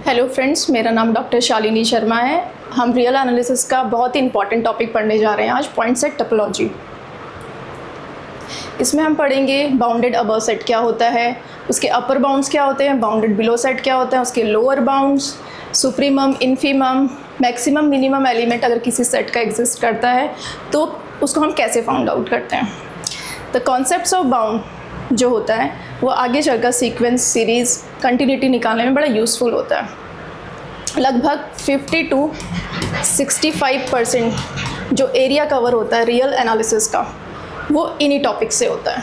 Hello friends, मेरा नाम doctor Shalini Sharma है। हम रियल एनालिसिस का बहुत ही इंपॉर्टेंट टॉपिक पढ़ने जा रहे हैं आज, पॉइंट सेट टोपोलॉजी। इसमें हम पढ़ेंगे बाउंडेड अबव सेट क्या होता है, उसके अपर बाउंड्स क्या होते हैं, बाउंडेड बिलो सेट क्या होता है, उसके lower bounds, supremum, infimum, maximum, minimum element अगर किसी सेट का एग्जिस्ट करता है तो उसको हम कैसे फाउंड आउट करते हैं। द कॉन्सेप्ट्स ऑफ बाउंड जो होता है वो आगे चलकर सीक्वेंस, सीरीज़, कंटिन्यूटी निकालने में बड़ा यूज़फुल होता है। लगभग 50 to 65% जो एरिया कवर होता है रियल एनालिसिस का वो इन्हीं टॉपिक से होता है।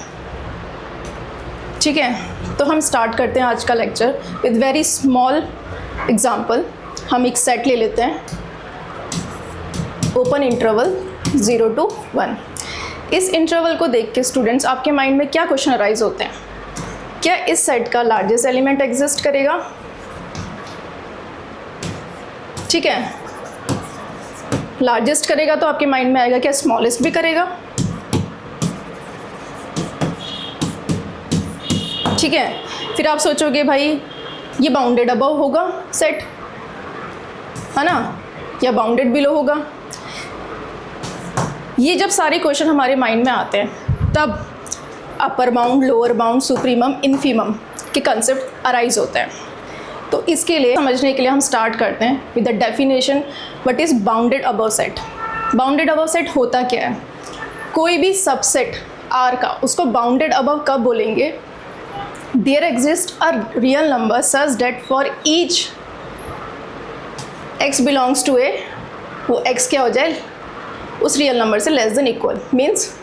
ठीक है, तो हम स्टार्ट करते हैं आज का lecture with very small example. हम एक सेट ले लेते हैं, ओपन इंटरवल 0 to 1। इस इंटरवल को देख के स्टूडेंट्स आपके माइंड में क्या क्वेश्चन अराइज होते हैं? क्या इस सेट का लार्जेस्ट एलिमेंट एग्जिस्ट करेगा? ठीक है, लार्जेस्ट करेगा तो आपके माइंड में आएगा क्या स्मॉलेस्ट भी करेगा? ठीक है, फिर आप सोचोगे भाई ये बाउंडेड अबव होगा सेट, है ना, या बाउंडेड बिलो होगा। ये जब सारे क्वेश्चन हमारे माइंड में आते हैं तब अपर bound, lower bound, supremum, infimum के कंसेप्ट अराइज होते हैं। तो इसके लिए समझने के लिए हम स्टार्ट करते हैं with the definition what is bounded above set. Bounded above set होता क्या है? कोई भी सबसेट आर का उसको बाउंडेड अबव कब बोलेंगे? There exist a real number such that for each x belongs to A, वो x क्या हो जाए उस रियल नंबर से लेस देन इक्वल। मीन्स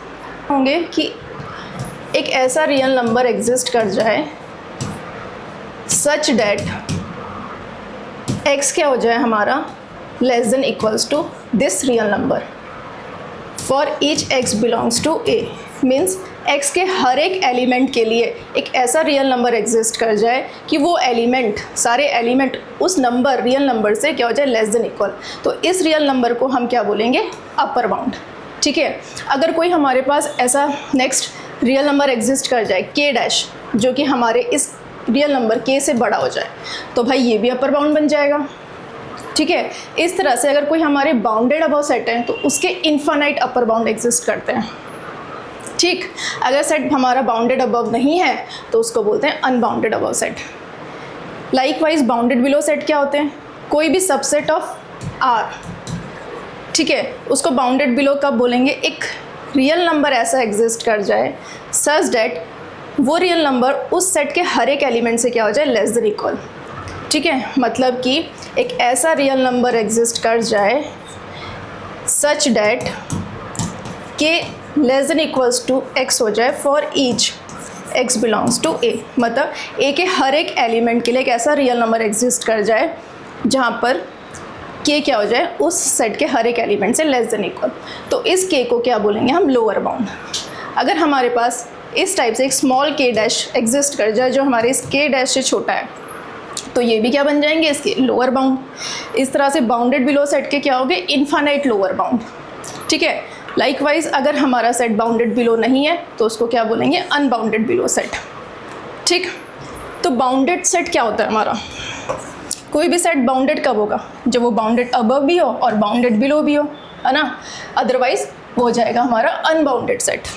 होंगे कि एक ऐसा रियल नंबर एग्जिस्ट कर जाए सच डैट x क्या हो जाए हमारा less than equals to this real number for each x belongs to a। Means x के हर एक एलिमेंट के लिए एक ऐसा रियल नंबर एग्जिस्ट कर जाए कि वो एलिमेंट, सारे एलिमेंट उस नंबर, रियल नंबर से क्या हो जाए लेस देन इक्वल। तो इस रियल नंबर को हम क्या बोलेंगे? Upper bound. ठीक है, अगर कोई हमारे पास ऐसा नेक्स्ट रियल नंबर एग्जिस्ट कर जाए k डैश, जो कि हमारे इस रियल नंबर k से बड़ा हो जाए, तो भाई ये भी अपर बाउंड बन जाएगा। ठीक है, इस तरह से अगर कोई हमारे बाउंडेड अबव सेट है तो उसके इन्फानाइट अपर बाउंड एग्जिस्ट करते हैं। ठीक, अगर सेट हमारा बाउंडेड अबव नहीं है तो उसको बोलते हैं unbounded above set. Likewise bounded below set क्या होते हैं? कोई भी सबसेट ऑफ आर, ठीक है, उसको बाउंडेड बिलो कब बोलेंगे? एक रियल नंबर ऐसा एग्जिस्ट कर जाए सच डैट वो रियल नंबर उस सेट के हर एक एलिमेंट से क्या हो जाए लेस देन इक्वल। ठीक है, मतलब कि एक ऐसा रियल नंबर एग्जिस्ट कर जाए सच डैट के less than equals to x हो जाए for each x belongs to a। मतलब a के हर एक एलिमेंट के लिए एक ऐसा रियल नंबर एग्जिस्ट कर जाए जहाँ पर k क्या हो जाए उस सेट के हर एक एलिमेंट से लेस देन इक्वल। तो इस k को क्या बोलेंगे हम? Lower bound. अगर हमारे पास इस टाइप से एक स्मॉल k डैश एग्जिस्ट कर जाए जो हमारे इस k डैश से छोटा है तो ये भी क्या बन जाएंगे? इसके लोअर बाउंड। इस तरह से बाउंडेड बिलो सेट के क्या हो गए? Infinite lower bound. ठीक है, लाइकवाइज अगर हमारा सेट बाउंडेड बिलो नहीं है तो उसको क्या बोलेंगे? Unbounded below set. ठीक, तो बाउंडेड सेट क्या होता है हमारा? कोई भी सेट बाउंडेड कब होगा? जब वो बाउंडेड अबव भी हो और बाउंडेड बिलो भी हो, है ना। अदरवाइज वो हो जाएगा हमारा अनबाउंडेड सेट।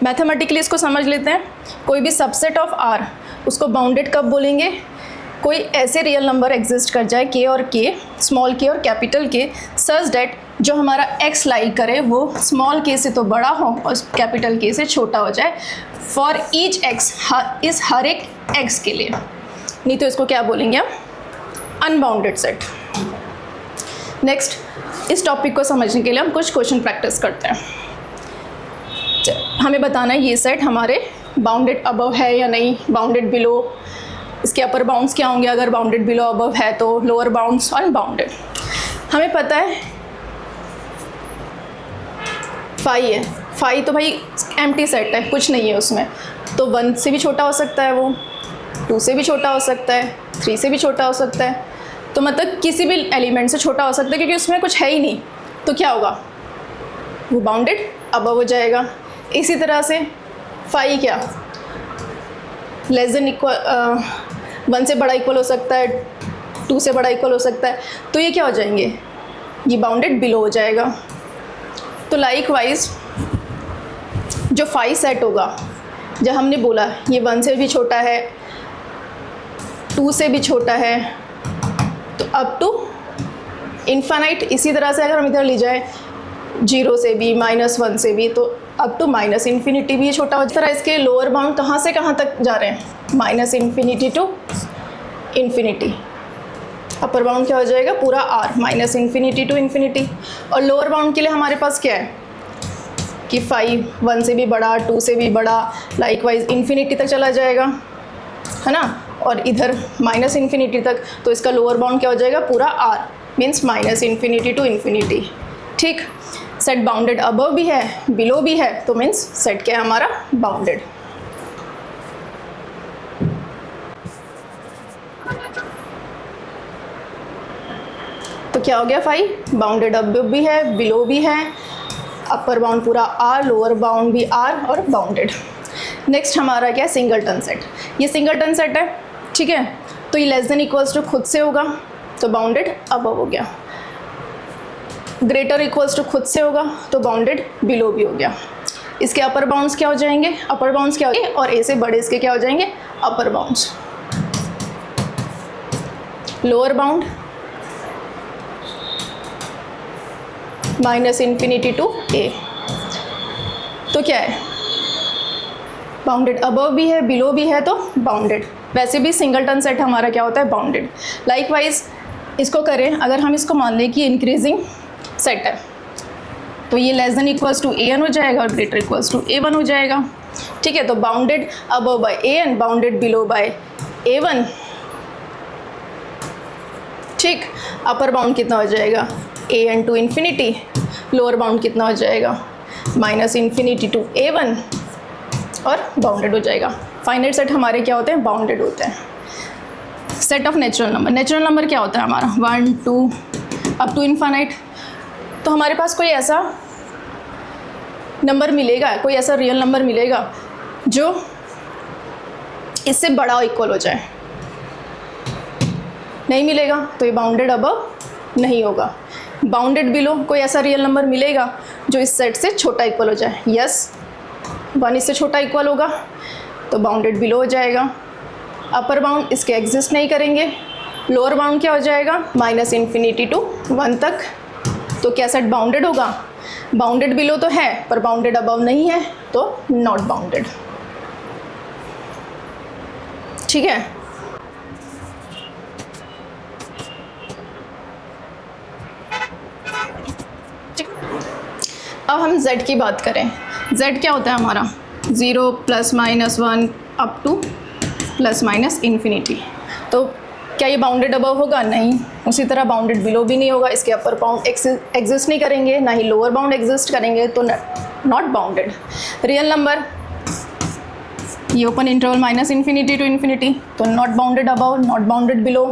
मैथमेटिकली इसको समझ लेते हैं। कोई भी सबसेट ऑफ आर उसको बाउंडेड कब बोलेंगे? कोई ऐसे रियल नंबर एग्जिस्ट कर जाए k और k, स्मॉल k और कैपिटल k, सच डैट जो हमारा x लाई करे वो स्मॉल k से तो बड़ा हो और कैपिटल k से छोटा हो जाए फॉर ईच x, इस हर एक x के लिए। नहीं तो इसको क्या बोलेंगे हम? Unbounded set. नेक्स्ट, इस टॉपिक को समझने के लिए हम कुछ क्वेश्चन प्रैक्टिस करते हैं। हमें बताना है ये सेट हमारे बाउंडेड अबव है या नहीं, बाउंडेड बिलो, इसके अपर बाउंड्स क्या होंगे अगर बाउंडेड बिलो अबव है तो, लोअर बाउंड्स अनबाउंडेड। हमें पता है फाई है, फाई तो भाई एम्प्टी सेट है, कुछ नहीं है उसमें, तो 1 से भी छोटा हो सकता है, वो 2 से भी छोटा हो सकता है, 3 से भी छोटा हो सकता है। तो मतलब किसी भी एलिमेंट से छोटा हो सकता है क्योंकि उसमें कुछ है ही नहीं। तो क्या होगा? वो बाउंडेड अबव हो जाएगा। इसी तरह से फाई क्या लेस देन इक्वल 1 से बड़ा इक्वल हो सकता है, 2 से बड़ा इक्वल हो सकता है, तो ये क्या हो जाएंगे, ये बाउंडेड बिलो हो जाएगा। तो लाइकवाइज जो फाई सेट होगा, जब हमने बोला ये 1 से भी छोटा है, 2 से भी छोटा है, तो अप टू इन्फानाइट, इसी तरह से अगर हम इधर ले जाए 0 से भी, -1 से भी, तो अप टू माइनस इन्फिनिटी भी छोटा हो। इस तरह इसके लोअर बाउंड कहाँ से कहाँ तक जा रहे हैं, -infinity to infinity. Upper bound क्या हो जाएगा, पूरा r, -इन्फिनिटी टू इन्फिनिटी। और लोअर बाउंड के लिए हमारे पास क्या है कि 5 1 से भी बड़ा, 2 से भी बड़ा, लाइकवाइज इन्फिनिटी तक चला जाएगा, है ना, और इधर -इन्फिनिटी तक, तो इसका लोअर बाउंड क्या हो जाएगा, पूरा r, means -infinity to infinity. ठीक, सेट बाउंडेड अबव भी है, बिलो भी है, तो मीन्स सेट क्या है हमारा, बाउंडेड। तो क्या हो गया, 5 बाउंडेड अबव भी है, बिलो भी है, अपर बाउंड पूरा r, लोअर बाउंड भी r और बाउंडेड। नेक्स्ट हमारा क्या है, सिंगलटन सेट। ये सिंगलटन सेट है, ठीक है, तो ये लेस देन इक्वल्स टू खुद से होगा, तो बाउंडेड अबव हो गया। ग्रेटर इक्वल्स टू खुद से होगा, तो बाउंडेड बिलो भी हो गया। इसके अपर बाउंड्स क्या हो जाएंगे, अपर बाउंड्स क्या हो जाएंगे, और ए से बड़े इसके क्या हो जाएंगे, upper bounds. Lower bound -infinity to a, तो क्या है, बाउंडेड अबव भी है, बिलो भी है, तो बाउंडेड। वैसे भी सिंगलटन सेट हमारा क्या होता है, बाउंडेड। लाइकवाइज इसको करें, अगर हम इसको मान लें कि इंक्रीजिंग सेट है, तो ये less than equals to an हो जाएगा और ग्रेटर इक्वल्स टू a1 हो जाएगा। ठीक है, तो bounded above by an, bounded below by a1। ठीक, अपर बाउंड कितना हो जाएगा, an to infinity, lower bound कितना हो जाएगा, -इन्फिनिटी टू a1 और बाउंडेड हो जाएगा। फाइनाइट सेट हमारे क्या होते हैं, बाउंडेड होते हैं। Set of natural number, natural number क्या होता है हमारा, 1 2 अप टू इन्फानाइट। तो हमारे पास कोई ऐसा नंबर मिलेगा, कोई ऐसा रियल नंबर मिलेगा जो इससे बड़ा इक्वल हो जाए, नहीं मिलेगा, तो ये बाउंडेड अबव नहीं होगा। बाउंडेड बिलो, कोई ऐसा रियल नंबर मिलेगा जो इस सेट से छोटा इक्वल हो जाए, यस 1 इससे छोटा इक्वल होगा, तो बाउंडेड बिलो हो जाएगा। अपर बाउंड इसके एग्जिस्ट नहीं करेंगे। लोअर बाउंड क्या हो जाएगा, -इन्फिनिटी टू 1 तक, तो क्या सेट बाउंडेड होगा, बाउंडेड बिलो तो है पर बाउंडेड अबव नहीं है, तो नॉट बाउंडेड। ठीक है, अब हम z की बात करें। z क्या होता है हमारा, 0 ±1 अप टू ±इन्फिनिटी। तो क्या ये बाउंडेड अबव होगा, नहीं। उसी तरह बाउंडेड बिलो भी नहीं होगा, इसके अपर बाउंड एग्जिस्ट नहीं करेंगे, ना ही लोअर बाउंड एग्जिस्ट करेंगे, तो नॉट बाउंडेड। रियल नंबर, ये open interval -infinity to infinity, तो not bounded above, not bounded below.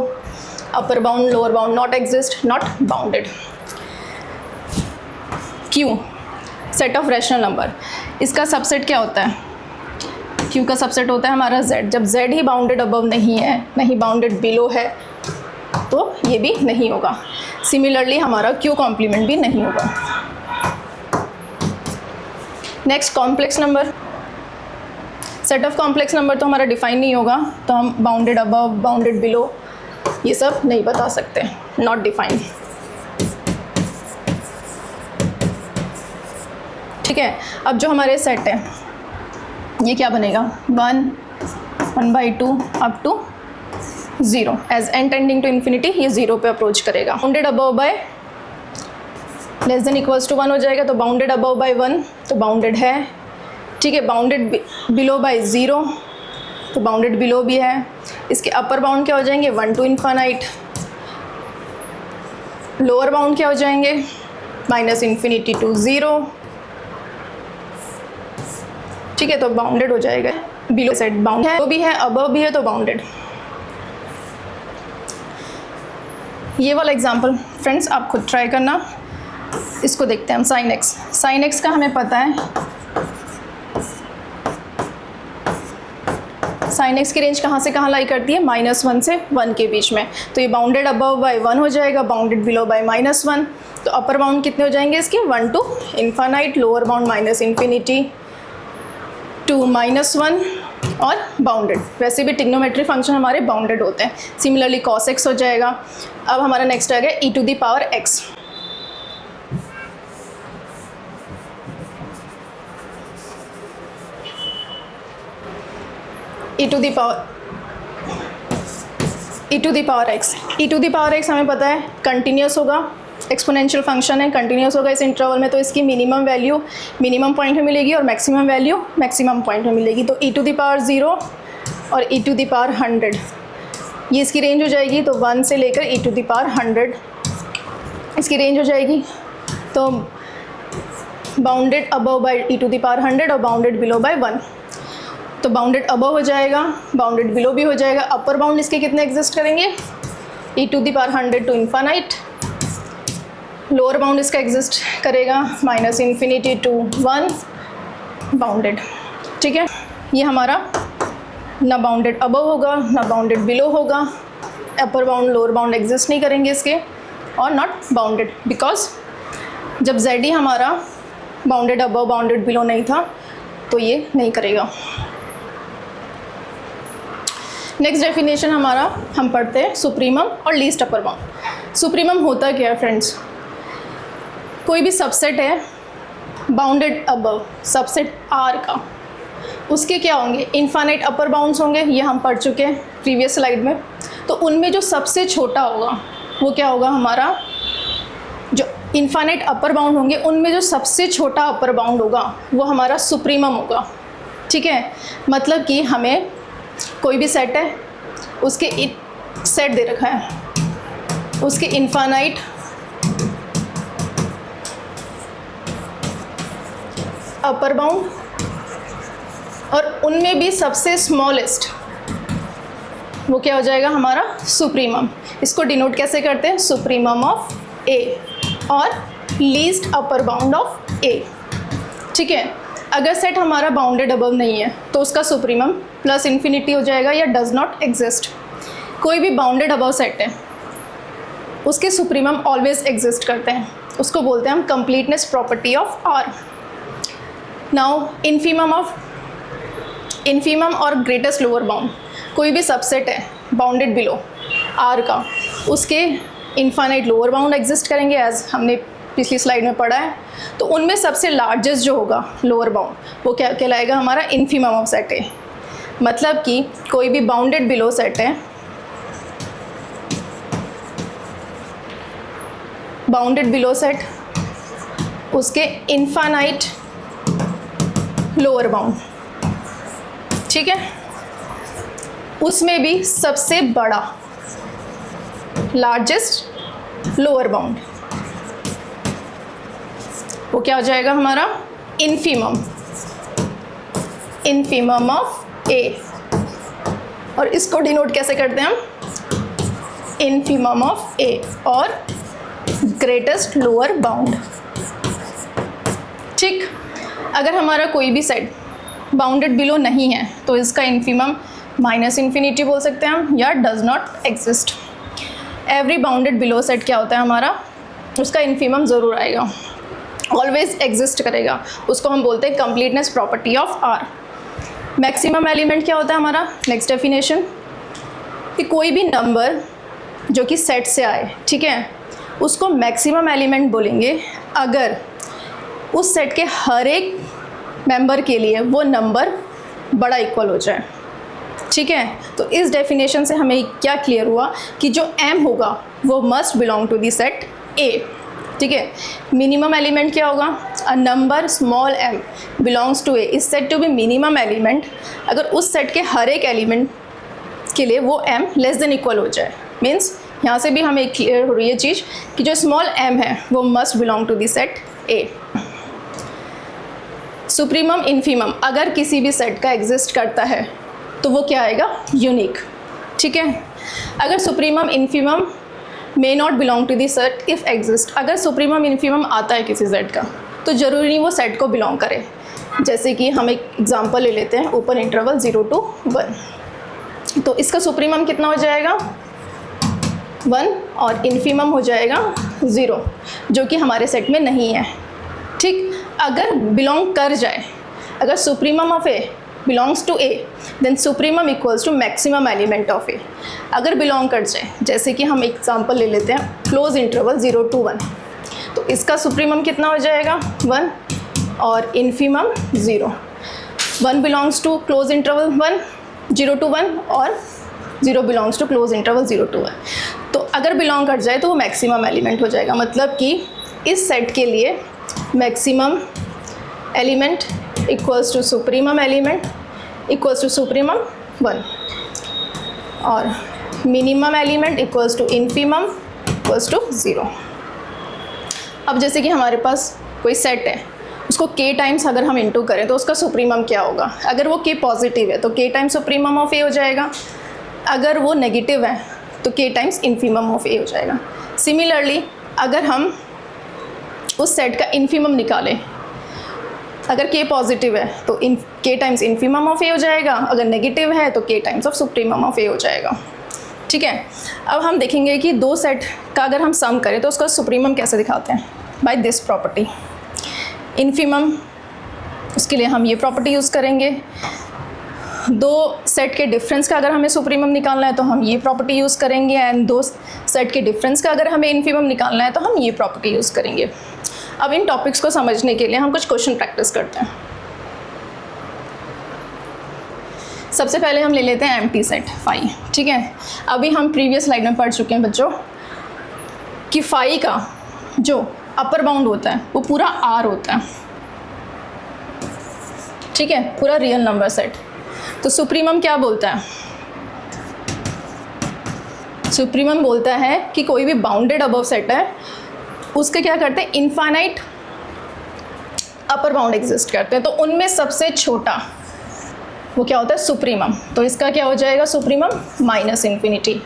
Upper bound lower bound not exist, not bounded. Q, set of rational number, इसका subset क्या होता है, Q का subset होता है हमारा Z। जब Z ही बाउंडेड अबव नहीं है, नहीं बाउंडेड बिलो है, तो ये भी नहीं होगा। सिमिलरली हमारा Q कॉम्प्लीमेंट भी नहीं होगा। Next complex number, set of complex number तो हमारा डिफाइन नहीं होगा, तो हम बाउंडेड अबव, बाउंडेड बिलो ये सब नहीं बता सकते, नॉट डिफाइंड। ठीक है, अब जो हमारे सेट है ये क्या बनेगा, 1/2 up to 0, as n tending to infinity ये 0 पे अप्रोच करेगा। Bounded above by less than equals to 1 हो जाएगा, तो बाउंडेड अबव बाय 1 तो बाउंडेड है। ठीक है, बाउंडेड बिलो बाय 0 तो बाउंडेड बिलो भी है। इसके अपर बाउंड क्या हो जाएंगे, 1 टू इन्फानाइट। लोअर बाउंड क्या हो जाएंगे, -इन्फिनिटी टू 0। ठीक है, तो बाउंडेड हो जाएगा। बिलो सेट बाउंड है, वो भी है, अबव भी है, तो बाउंडेड। ये वाला एग्जांपल फ्रेंड्स आप खुद ट्राई करना। इसको देखते हैं हम, साइन एक्स। साइन एक्स का हमें पता है, साइन एक्स की रेंज कहाँ से कहाँ लाई करती है, -1 से 1 के बीच में। तो ये बाउंडेड अबव बाय 1 हो जाएगा, बाउंडेड बिलो बाय -1। तो अपर बाउंड कितने हो जाएंगे इसके, 1 to infinite, lower bound -infinity to -1 और बाउंडेड। वैसे भी ट्रिग्नोमेट्री फंक्शन हमारे बाउंडेड होते हैं। सिमिलरली कॉस एक्स हो जाएगा। अब हमारा नेक्स्ट आ गया e to the power x। e to the power x हमें पता है कंटिन्यूस होगा, एक्सपोनेंशियल फंक्शन है, कंटिन्यूस होगा इस इंटरवल में। तो इसकी मिनिमम वैल्यू मिनिमम पॉइंट में मिलेगी और मैक्सिमम वैल्यू मैक्सिमम पॉइंट में मिलेगी। तो e टू द पावर 0 और e टू द पावर 100 ये इसकी रेंज हो जाएगी। तो 1 से लेकर e टू द पावर 100 इसकी रेंज हो जाएगी। तो bounded above by e to the power 100 और बाउंडेड बिलो बाय 1। तो बाउंडेड अबव हो जाएगा, बाउंडेड बिलो भी हो जाएगा। अपर बाउंड इसके कितने एग्जिस्ट करेंगे, e to the power 100 to infinite. Lower bound इसका एग्जिस्ट करेगा -इन्फिनिटी टू 1 बाउंडेड। ठीक है, ये हमारा ना बाउंडेड अबव होगा ना बाउंडेड बिलो होगा। अपर बाउंड लोअर बाउंड एग्जिस्ट नहीं करेंगे इसके, और नॉट बाउंडेड, बिकॉज जब जेड ही हमारा बाउंडेड अबव बाउंडेड बिलो नहीं था तो ये नहीं करेगा। नेक्स्ट डेफिनेशन हमारा हम पढ़ते हैं सुप्रीमम और लीस्ट अपर बाउंड। सुप्रीमम होता क्या है फ्रेंड्स, कोई भी सबसेट है बाउंडेड अबव, सबसेट आर का, उसके क्या होंगे, इन्फानाइट अपर बाउंड्स होंगे। ये हम पढ़ चुके हैं प्रीवियस स्लाइड में। तो उनमें जो सबसे छोटा होगा वो क्या होगा, हमारा जो इन्फानाइट अपर बाउंड होंगे उनमें जो सबसे छोटा अपर बाउंड होगा वो हमारा सुप्रीमम होगा। ठीक है, मतलब कि हमें कोई भी सेट है, उसके सेट दे रखा है, उसके इन्फानाइट अपर बाउंड और उनमें भी सबसे स्मॉलेस्ट वो क्या हो जाएगा, हमारा सुप्रीमम। इसको डिनोट कैसे करते हैं, सुप्रीमम ऑफ ए और लीस्ट अपर बाउंड ऑफ ए। ठीक है, अगर सेट हमारा बाउंडेड अबव नहीं है तो उसका सुप्रीमम प्लस इन्फिनिटी हो जाएगा या डज नॉट एग्जिस्ट। कोई भी बाउंडेड अबव सेट है उसके सुप्रीमम ऑलवेज एग्जिस्ट करते हैं, उसको बोलते हैं हम completeness property of R. Now infimum और ग्रेटेस्ट लोअर बाउंड, कोई भी सबसेट है बाउंडेड बिलो आर का, उसके इन्फानाइट लोअर बाउंड एग्जिस्ट करेंगे, एज हमने पिछली स्लाइड में पढ़ा है। तो उनमें सबसे लार्जेस्ट जो होगा लोअर बाउंड वो क्या कहलाएगा, हमारा इन्फीमम ऑफ सेट है। मतलब कि कोई भी बाउंडेड बिलो सेट है, बाउंडेड बिलो सेट, उसके इन्फानाइट लोअर बाउंड, ठीक है, उसमें भी सबसे बड़ा लार्जेस्ट लोअर बाउंड वो क्या हो जाएगा, हमारा इन्फीमम ऑफ ए। और इसको डिनोट कैसे करते हैं हम, इन्फीमम ऑफ ए और ग्रेटेस्ट लोअर बाउंड। ठीक, अगर हमारा कोई भी सेट बाउंडेड बिलो नहीं है तो इसका इन्फीमम माइनस इन्फिनिटी बोल सकते हैं हम, या does not exist. Every bounded below set क्या होता है हमारा, उसका इन्फीमम ज़रूर आएगा, ऑलवेज एग्जिस्ट करेगा, उसको हम बोलते हैं completeness property of R. Maximum element क्या होता है हमारा, नेक्स्ट डेफिनेशन, कि कोई भी नंबर जो कि सेट से आए, ठीक है, उसको मैक्सिमम एलिमेंट बोलेंगे अगर उस सेट के हर एक मेंबर के लिए वो नंबर बड़ा इक्वल हो जाए। ठीक है, तो इस डेफिनेशन से हमें क्या क्लियर हुआ कि जो m होगा वो must belong to the set A। ठीक है, मिनिमम एलिमेंट क्या होगा, a number small m belongs to A is set to be minimum element अगर उस सेट के हर एक एलिमेंट के लिए वो m लेस देन इक्वल हो जाए। मीन्स यहाँ से भी हमें क्लियर हो रही है चीज़ कि जो स्मॉल m है वो must belong to the set A। Supremum infimum अगर किसी भी सेट का एग्जिस्ट करता है तो वो क्या आएगा, यूनिक। ठीक है, अगर supremum infimum may not belong to the set if exist, अगर सुप्रीमम इन्फीमम आता है किसी सेट का तो ज़रूरी नहीं वो सेट को बिलोंग करे। जैसे कि हम एक एग्जांपल ले लेते हैं, ओपन इंटरवल 0 to 1। तो इसका सुप्रीमम कितना हो जाएगा 1 और इन्फीमम हो जाएगा 0, जो कि हमारे सेट में नहीं है। ठीक, अगर बिलोंग कर जाए, अगर supremum of A belongs to A then supremum equals to maximum element of A. अगर बिलोंग कर जाए, जैसे कि हम एग्जांपल ले लेते हैं क्लोज इंटरवल 0 to 1, तो इसका सुप्रीमम कितना हो जाएगा 1 और infimum 0। 1 belongs to closed interval 0 to 1 और 0 belongs to closed interval 0 to 1। तो अगर बिलोंग कर जाए तो वो मैक्सिमम एलिमेंट हो जाएगा, मतलब कि इस सेट के लिए maximum element equals to supremum element equals to supremum 1 और minimum element equals to infimum equals to 0। अब जैसे कि हमारे पास कोई सेट है, उसको k टाइम्स अगर हम इंटू करें तो उसका सुप्रीमम क्या होगा। अगर वो k पॉजिटिव है तो k times supremum of a हो जाएगा, अगर वो नेगेटिव है तो k times infimum of a हो जाएगा। सिमिलरली अगर हम उस सेट का इन्फीमम निकालें, अगर k पॉजिटिव है तो k times infimum of a हो जाएगा, अगर नेगेटिव है तो k times of supremum of a हो जाएगा। ठीक है, अब हम देखेंगे कि दो सेट का अगर हम सम करें तो उसका सुप्रीमम कैसे दिखाते हैं, बाय दिस प्रॉपर्टी। इन्फीमम, उसके लिए हम ये प्रॉपर्टी यूज़ करेंगे। दो सेट के डिफरेंस का अगर हमें सुप्रीमम निकालना है तो हम ये प्रॉपर्टी यूज़ करेंगे, एंड दो सेट के डिफरेंस का अगर हमें इन्फीमम निकालना है तो हम ये प्रॉपर्टी यूज़ करेंगे। अब इन टॉपिक्स को समझने के लिए हम कुछ क्वेश्चन प्रैक्टिस करते हैं। सबसे पहले हम ले लेते हैं एम्प्टी सेट फाई। ठीक है, अभी हम प्रीवियस स्लाइड में पढ़ चुके हैं बच्चों कि फाई का जो अपर बाउंड होता है वो पूरा आर होता है। ठीक है, पूरा रियल नंबर सेट। तो सुप्रीमम क्या बोलता है, सुप्रीमम बोलता है कि कोई भी बाउंडेड अबव सेट है उसके क्या करते हैं, इनफाइनाइट अपर बाउंड एग्जिस्ट करते हैं, तो उनमें सबसे छोटा वो क्या होता है सुप्रीमम। तो इसका क्या हो जाएगा सुप्रीमम माइनस इन्फिनिटी।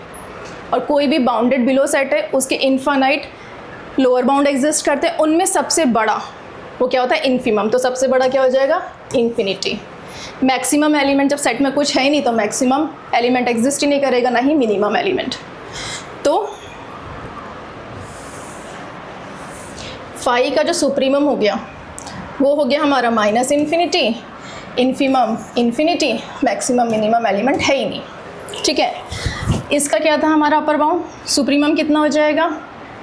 और कोई भी बाउंडेड बिलो सेट है उसके इनफाइनाइट लोअर बाउंड एग्जिस्ट करते हैं, उनमें सबसे बड़ा वो क्या होता है इन्फीमम। तो सबसे बड़ा क्या हो जाएगा इन्फिनिटी। मैक्सिमम एलिमेंट, जब सेट में कुछ है ही नहीं तो मैक्सिमम एलिमेंट एग्जिस्ट ही नहीं करेगा, ना ही मिनिमम एलिमेंट। तो फाई का जो सुप्रीमम हो गया वो हो गया हमारा minus infinity, infimum infinity, maximum minimum element है ही नहीं। ठीक है, इसका क्या था हमारा अपर बाउंड, सुप्रीमम कितना हो जाएगा,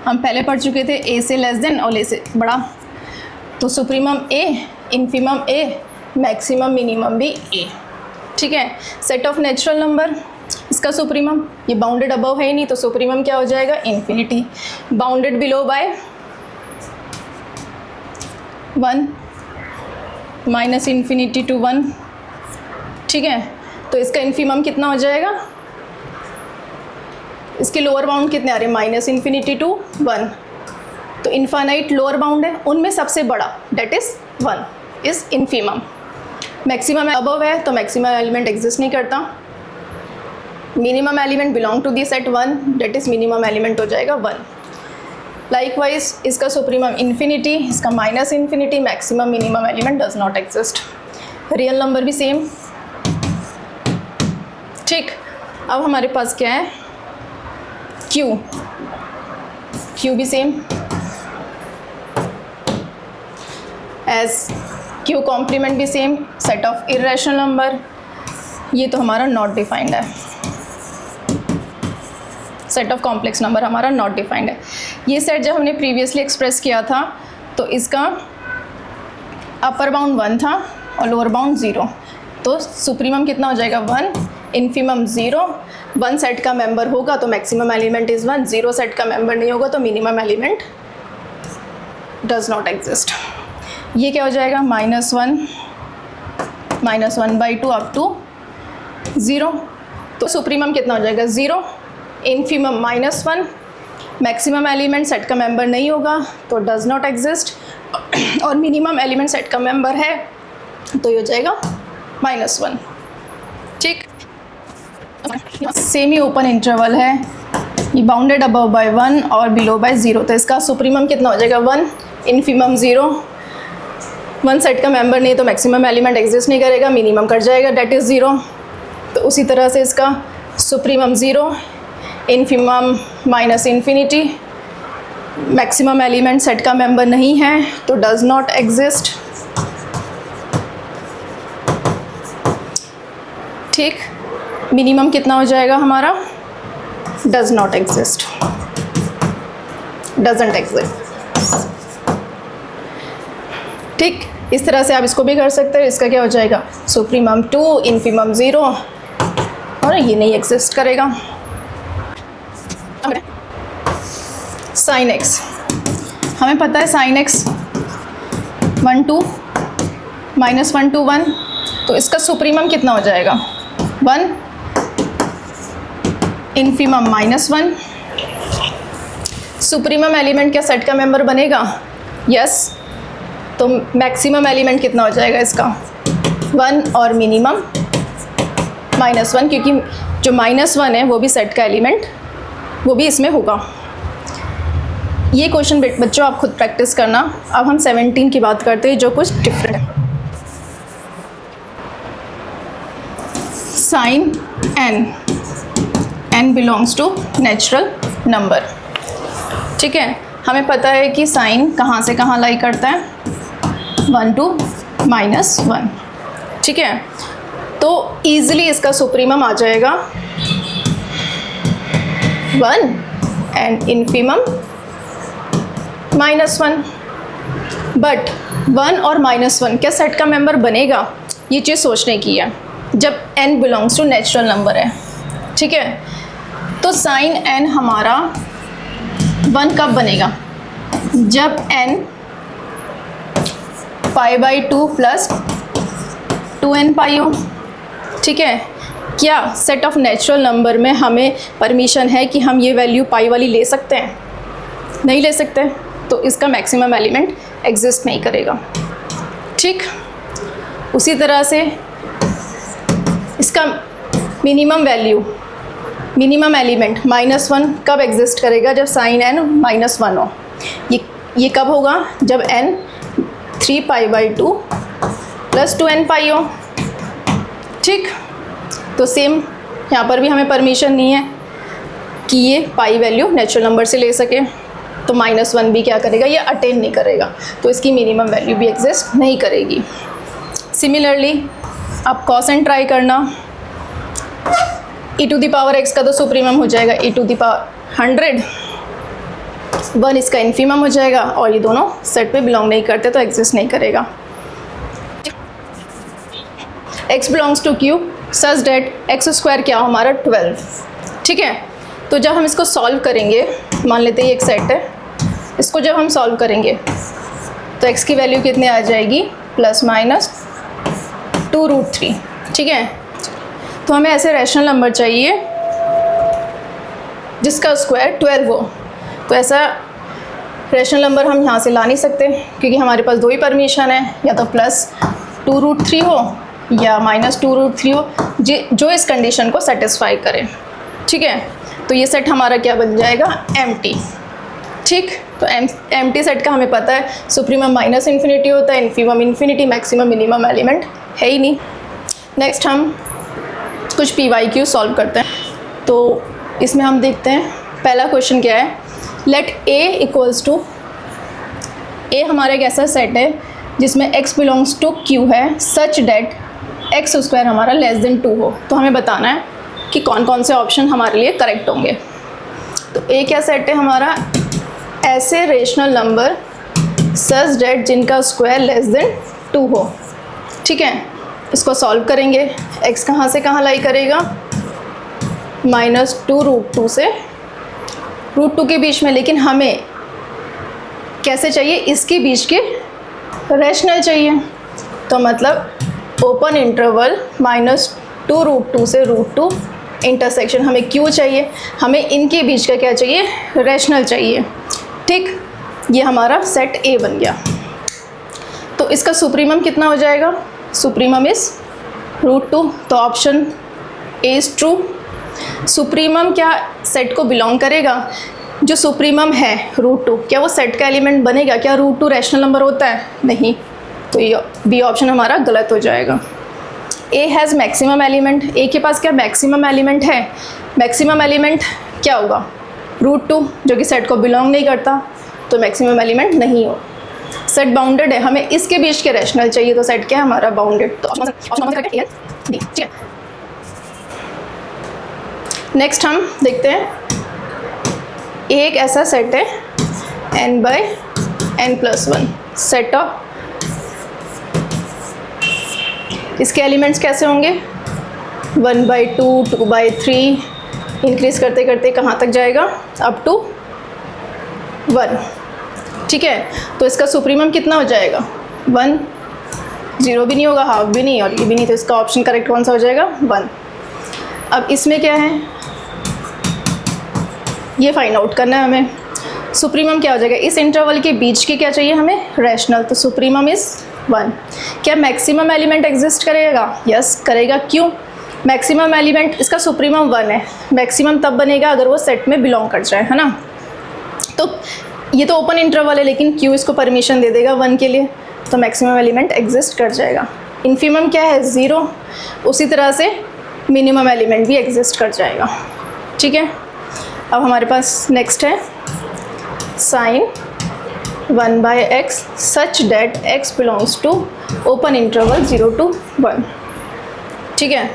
हम पहले पढ़ चुके थे ए से लेस देन और ए से बड़ा, तो supremum A, infimum A, maximum minimum भी ए। ठीक है, सेट ऑफ नेचुरल नंबर, इसका सुप्रीमम, ये बाउंडेड अबव है ही नहीं तो सुप्रीमम क्या हो जाएगा infinity, bounded below by 1 minus infinity to 1। ठीक है, तो इसका इन्फीमम कितना हो जाएगा, इसके लोअर बाउंड कितने आ रहे हैं माइनस इन्फिनिटी टू 1, तो इनफाइनाइट लोअर बाउंड है, उनमें सबसे बड़ा that is 1 is infimum. Maximum above है तो मैक्सिमम एलिमेंट एग्जिस्ट नहीं करता, minimum element belong to the set 1 that is minimum element हो जाएगा 1। लाइकवाइज इसका सुप्रीमम इन्फिनिटी, इसका minus infinity, maximum minimum element does not exist. Real number भी same. ठीक, अब हमारे पास क्या है Q, Q भी सेम एज Q कॉम्प्लीमेंट भी same, set of irrational number, ये तो हमारा नॉट डिफाइंड है, सेट ऑफ कॉम्प्लेक्स नंबर हमारा नॉट डिफाइंड है। ये सेट जब हमने प्रीवियसली एक्सप्रेस किया था तो इसका अपर बाउंड 1 था और लोअर बाउंड 0, तो सुप्रीमम कितना हो जाएगा 1, इन्फीमम 0। 1 सेट का मेंबर होगा तो मैक्सिमम एलिमेंट इज़ 1, 0 सेट का मेंबर नहीं होगा तो minimum element does not exist. ये क्या हो जाएगा -1/2 अप टू 0, तो सुप्रीमम कितना हो जाएगा 0, इन्फीमम -1, मैक्सिमम एलिमेंट सेट का मेंबर नहीं होगा तो डज नॉट एग्जिस्ट, और मिनिमम एलिमेंट सेट का मेंबर है तो ये हो जाएगा -1। ठीक, सेमी ओपन इंटरवल है, ये बाउंडेड अबव बाय 1 और बिलो बाय 0, तो इसका सुप्रीमम कितना हो जाएगा 1, इन्फीमम 0। 1 सेट का मेंबर नहीं तो मैक्सिमम एलिमेंट एग्जिस्ट नहीं करेगा, मिनिमम कर जाएगा डेट इज़ 0। तो उसी तरह से इसका supremum 0, infimum minus infinity, maximum element set का मेंबर नहीं है तो डज नॉट एग्जिस्ट। ठीक, मिनिमम कितना हो जाएगा हमारा, does not exist, doesn't exist. ठीक, इस तरह से आप इसको भी कर सकते हैं। इसका क्या हो जाएगा, सुप्रीमम 2, इन्फीमम 0, और ये नहीं एग्जिस्ट करेगा। साइन एक्स, हमें पता है साइन एक्स 1 2 माइनस 1 2 1, तो इसका सुप्रीमम कितना हो जाएगा, 1, इन्फीमम -1। सुप्रीमम एलिमेंट क्या सेट का मेंबर बनेगा, यस। तो मैक्सिमम एलिमेंट कितना हो जाएगा इसका, 1, और मिनिमम -1, क्योंकि जो -1 है वो भी सेट का एलिमेंट, वो भी इसमें होगा। ये क्वेश्चन बच्चों आप खुद प्रैक्टिस करना। अब हम 17 की बात करते हैं जो कुछ डिफरेंट है। Sine n belongs to natural number. ठीक है, हमें पता है कि साइन कहाँ से कहाँ लाई करता है, 1 to -1। ठीक है, तो ईजिली इसका सुप्रीमम आ जाएगा 1 एंड इन्फीमम -1। बट 1 और -1 क्या सेट का मेंबर बनेगा, ये चीज़ सोचने की है जब n belongs to natural number है। ठीक है, तो साइन n हमारा 1 कब बनेगा, जब n π/2 प्लस 2n पाई हो। ठीक है, क्या सेट ऑफ नेचुरल नंबर में हमें परमिशन है कि हम ये वैल्यू पाई वाली ले सकते हैं, नहीं ले सकते, तो इसका मैक्सिमम एलिमेंट एग्जिस्ट नहीं करेगा। ठीक, उसी तरह से इसका मिनिमम वैल्यू, मिनिमम एलिमेंट -1 कब एग्जिस्ट करेगा, जब साइन n -1 हो। ये कब होगा, जब n 3π/2 प्लस 2n पाई हो। ठीक, तो सेम यहाँ पर भी हमें परमिशन नहीं है कि ये पाई वैल्यू नेचुरल नंबर से ले सके, तो -1 भी क्या करेगा, ये अटेन नहीं करेगा, तो इसकी मिनिमम वैल्यू भी एग्जिस्ट नहीं करेगी। सिमिलरली आप कॉसेंट ट्राई करना, e⁻x का तो सुप्रीमम हो जाएगा e⁻100, 1 इसका इन्फीमम हो जाएगा, और ये दोनों सेट पे बिलोंग नहीं करते तो एग्जिस्ट नहीं करेगा। x belongs to q such that x² क्या हो हमारा 12। ठीक है, तो जब हम इसको सॉल्व करेंगे, मान लेते हैं एक सेट है, इसको जब हम सॉल्व करेंगे तो x की वैल्यू कितने आ जाएगी, ±2√3। ठीक है, तो हमें ऐसे रैशनल नंबर चाहिए जिसका स्क्वायर 12 हो। तो ऐसा रैशनल नंबर हम यहाँ से ला नहीं सकते, क्योंकि हमारे पास दो ही परमिशन है, या तो +2√3 हो या -2√3 हो, जो इस कंडीशन को सेटिस्फाई करे। ठीक है, तो ये सेट हमारा क्या बन जाएगा, एम्प्टी। ठीक, तो एम्प्टी सेट का हमें पता है सुप्रीमम -इन्फिनिटी होता है, infimum infinity, maximum minimum element है ही नहीं। नेक्स्ट हम कुछ PYQ सॉल्व करते हैं। तो इसमें हम देखते हैं पहला क्वेश्चन क्या है, लेट A = A हमारा एक ऐसा सेट है जिसमें x बिलोंग्स टू Q है, सच डेट x² हमारा <2 हो। तो हमें बताना है कि कौन कौन से ऑप्शन हमारे लिए करेक्ट होंगे। तो A क्या सेट है हमारा, ऐसे रेशनल नंबर सच डेट जिनका स्क्वायर <2 हो। ठीक है, इसको सॉल्व करेंगे, x कहाँ से कहाँ लाई करेगा, -2√2 से √2 के बीच में, लेकिन हमें कैसे चाहिए, इसके बीच के रैशनल चाहिए। तो मतलब ओपन इंटरवल -2√2 से √2 इंटरसेक्शन हमें क्यों चाहिए, हमें इनके बीच का क्या चाहिए, रैशनल चाहिए। ठीक, ये हमारा सेट A बन गया। तो इसका सुप्रीमम कितना हो जाएगा, सुप्रीमम इज़ √2, तो option A is true. Supremum क्या सेट को बिलोंग करेगा, जो सुप्रीमम है √2 क्या वो सेट का एलिमेंट बनेगा, क्या √2 रैशनल नंबर होता है, नहीं, तो ये B ऑप्शन हमारा गलत हो जाएगा। ए हैज़ मैक्सिमम एलिमेंट, ए के पास क्या मैक्सिमम एलिमेंट है? मैक्सिमम एलिमेंट क्या होगा? √2, जो कि सेट को बिलोंग नहीं करता, तो मैक्सिमम एलिमेंट नहीं हो। सेट बाउंडेड है, हमें इसके बीच के रैशनल चाहिए, तो सेट क्या है हमारा? बाउंडेड। तो ऑप्शन ठीक है। नेक्स्ट हम देखते हैं, एक ऐसा सेट है n/n+1 सेट ऑफ, इसके एलिमेंट्स कैसे होंगे? 1/2, 2/3 इंक्रीज करते करते कहाँ तक जाएगा? Up to 1। ठीक है, तो इसका सुप्रीमम कितना हो जाएगा? 1, 0 भी नहीं होगा, हाफ भी नहीं और ये भी नहीं, तो इसका ऑप्शन करेक्ट कौन सा हो जाएगा? 1। अब इसमें क्या है, ये फाइंड आउट करना है हमें। सुप्रीमम क्या हो जाएगा? इस इंटरवल के बीच के क्या चाहिए हमें? रैशनल, तो सुप्रीमम इज़ 1। क्या मैक्सिमम एलिमेंट एग्जिस्ट करेगा? यस करेगा। क्यों? मैक्सिमम एलिमेंट, इसका सुप्रीमम 1 है, मैक्सिमम तब बनेगा अगर वो सेट में बिलोंग कर जाए, है ना। तो ये तो ओपन इंटरवल है, लेकिन क्यों इसको परमिशन दे देगा 1 के लिए, तो मैक्सिमम एलिमेंट एग्जिस्ट कर जाएगा। इन्फीमम क्या है? 0। उसी तरह से मिनिमम एलिमेंट भी एग्जिस्ट कर जाएगा। ठीक है, अब हमारे पास नेक्स्ट है sine 1/x such that x belongs to open interval 0 to 1। ठीक है,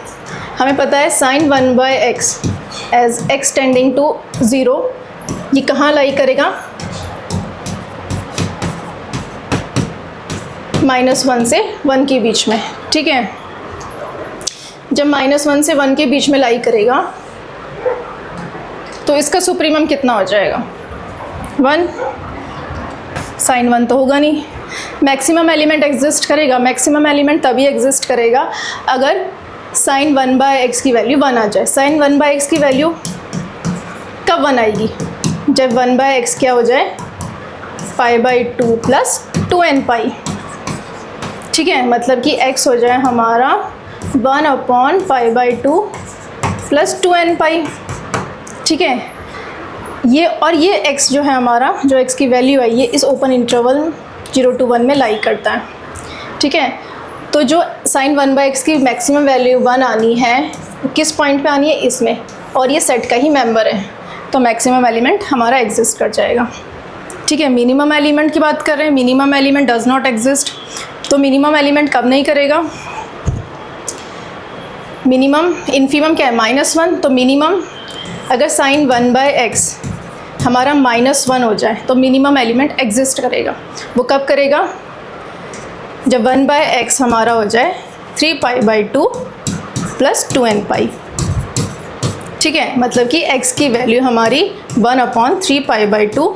हमें पता है sine 1/x as x tending to 0, ये कहाँ लाई करेगा? -1 से 1 के बीच में। ठीक है, जब -1 से 1 के बीच में लाई करेगा तो इसका सुप्रीमम कितना हो जाएगा? 1। साइन 1 तो होगा नहीं। मैक्सिमम एलिमेंट एग्जिस्ट करेगा, मैक्सिमम एलिमेंट तभी एग्जिस्ट करेगा अगर साइन 1/x की वैल्यू 1 आ जाए। साइन 1/x की वैल्यू कब 1 आएगी? जब 1/x क्या हो जाए? π/2 + 2nπ। ठीक है, मतलब कि x हो जाए हमारा 1/π/2 + 2nπ। ठीक है, ये और ये x जो है हमारा, जो x की वैल्यू है, ये इस ओपन इंटरवल 0 to 1 में लाई करता है। ठीक है, तो जो साइन 1/x की मैक्सिमम वैल्यू 1 आनी है, किस पॉइंट पे आनी है? इसमें, और ये सेट का ही मेंबर है, तो मैक्सिमम एलिमेंट हमारा एग्जिस्ट कर जाएगा। ठीक है, मिनिमम एलिमेंट की बात कर रहे हैं, minimum element does not exist, तो मिनिमम एलिमेंट कब नहीं करेगा? मिनिमम, इन्फीमम क्या है? -1, तो मिनिमम अगर साइन 1/x हमारा -1 हो जाए तो मिनिमम एलिमेंट एग्जिस्ट करेगा। वो कब करेगा? जब 1/x हमारा हो जाए 3π/2 + 2nπ। ठीक है, मतलब कि x की वैल्यू हमारी 1/3π/2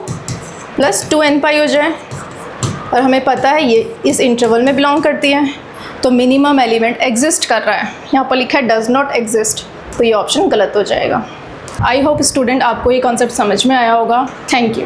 + 2nπ हो जाए, और हमें पता है ये इस इंटरवल में बिलोंग करती है, तो मिनिमम एलिमेंट एग्जिस्ट कर रहा है। यहाँ पर लिखा है डज नॉट एग्जिस्ट, तो ये ऑप्शन गलत हो जाएगा। आई होप स्टूडेंट आपको ये कॉन्सेप्ट समझ में आया होगा। Thank you.